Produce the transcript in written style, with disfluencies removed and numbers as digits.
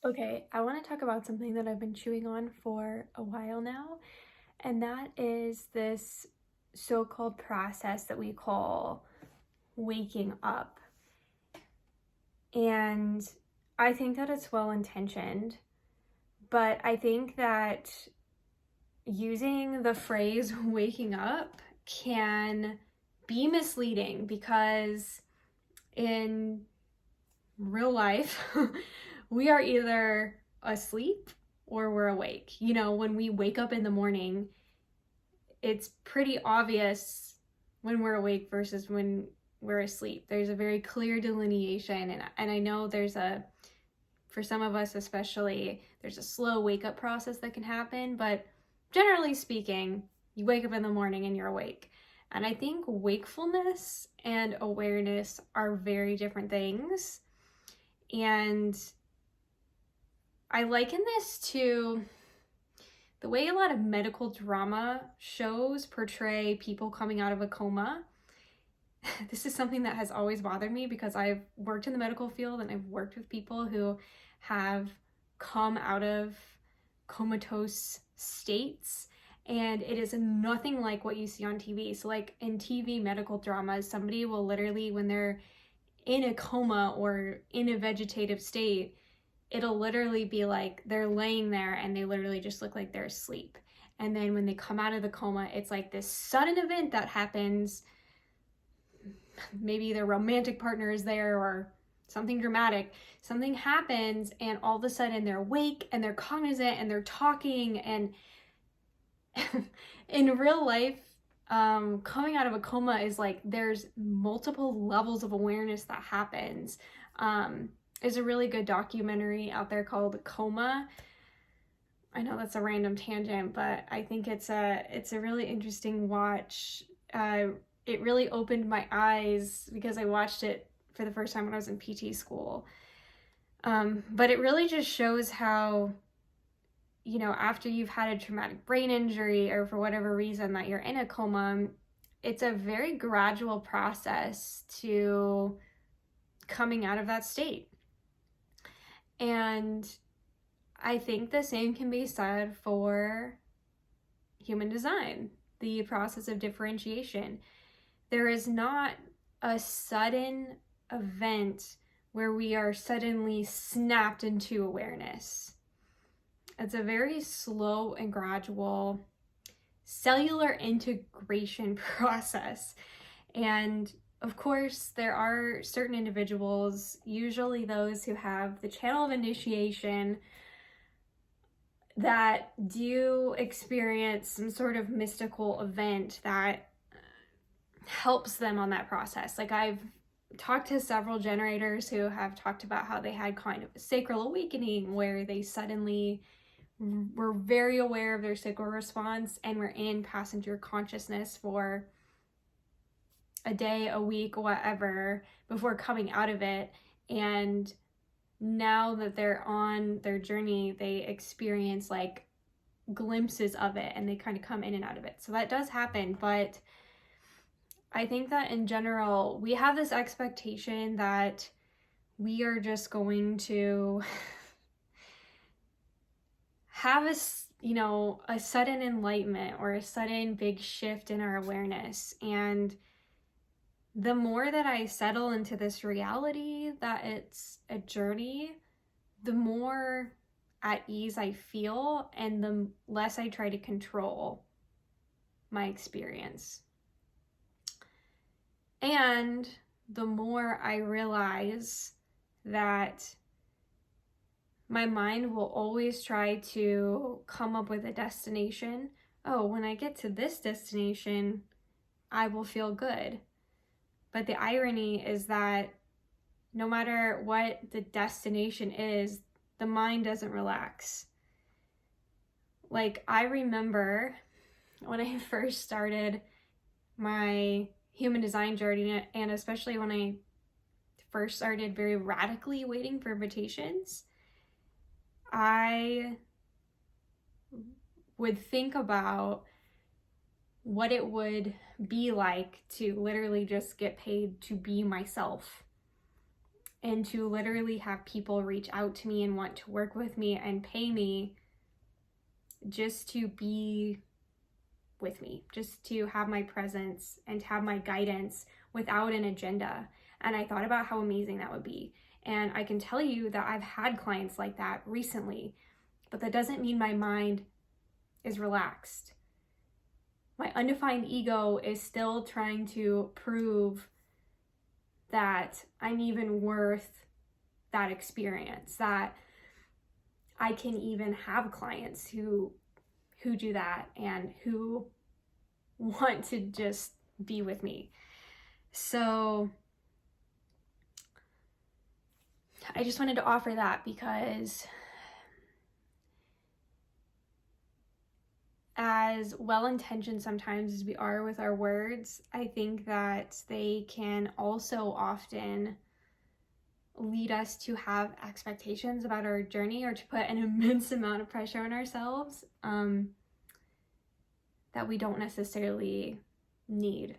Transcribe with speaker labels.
Speaker 1: Okay, I want to talk about something that I've been chewing on for a while now, and that is this so-called process that we call waking up. And I think that it's well-intentioned, but I think that using the phrase waking up can be misleading because in real life, we are either asleep or we're awake. You know, when we wake up in the morning, it's pretty obvious when we're awake versus when we're asleep. There's a very clear delineation, and I know for some of us especially, there's a slow wake up process that can happen, but generally speaking, you wake up in the morning and you're awake. And I think wakefulness and awareness are very different things. And I liken this to the way a lot of medical drama shows portray people coming out of a coma. This is something that has always bothered me because I've worked in the medical field and I've worked with people who have come out of comatose states, and it is nothing like what you see on TV. So like in TV medical dramas, somebody will literally, when they're in a coma or in a vegetative state, it'll literally be like they're laying there and they literally just look like they're asleep. And then when they come out of the coma, it's like this sudden event that happens. Maybe their romantic partner is there or something dramatic. Something happens and all of a sudden they're awake and they're cognizant and they're talking. And in real life, coming out of a coma is like there's multiple levels of awareness that happens. There's a really good documentary out there called Coma. I know that's a random tangent, but I think it's a really interesting watch. It really opened my eyes because I watched it for the first time when I was in PT school. But it really just shows how, you know, after you've had a traumatic brain injury or for whatever reason that you're in a coma, it's a very gradual process to coming out of that state. And I think the same can be said for human design, the process of differentiation. There is not a sudden event where we are suddenly snapped into awareness. It's a very slow and gradual cellular integration process. And of course, there are certain individuals, usually those who have the channel of initiation, that do experience some sort of mystical event that helps them on that process. Like I've talked to several generators who have talked about how they had kind of a sacral awakening where they suddenly were very aware of their sacral response and were in passenger consciousness for a day, a week, whatever, before coming out of it. And now that they're on their journey, they experience like glimpses of it and they kind of come in and out of it. So that does happen, but I think that in general, we have this expectation that we are just going to have a sudden enlightenment or a sudden big shift in our awareness. And the more that I settle into this reality that it's a journey, the more at ease I feel and the less I try to control my experience. And the more I realize that my mind will always try to come up with a destination. Oh, when I get to this destination, I will feel good. But the irony is that no matter what the destination is, the mind doesn't relax. Like, I remember when I first started my human design journey, and especially when I first started very radically waiting for invitations, I would think about what it would be like to literally just get paid to be myself. and to literally have people reach out to me and want to work with me and pay me just to be with me, just to have my presence and to have my guidance without an agenda. And I thought about how amazing that would be. And I can tell you that I've had clients like that recently, but that doesn't mean my mind is relaxed. My undefined ego is still trying to prove that I'm even worth that experience, that I can even have clients who do that and who want to just be with me. So I just wanted to offer that, because as well-intentioned sometimes as we are with our words, I think that they can also often lead us to have expectations about our journey, or to put an immense amount of pressure on ourselves that we don't necessarily need.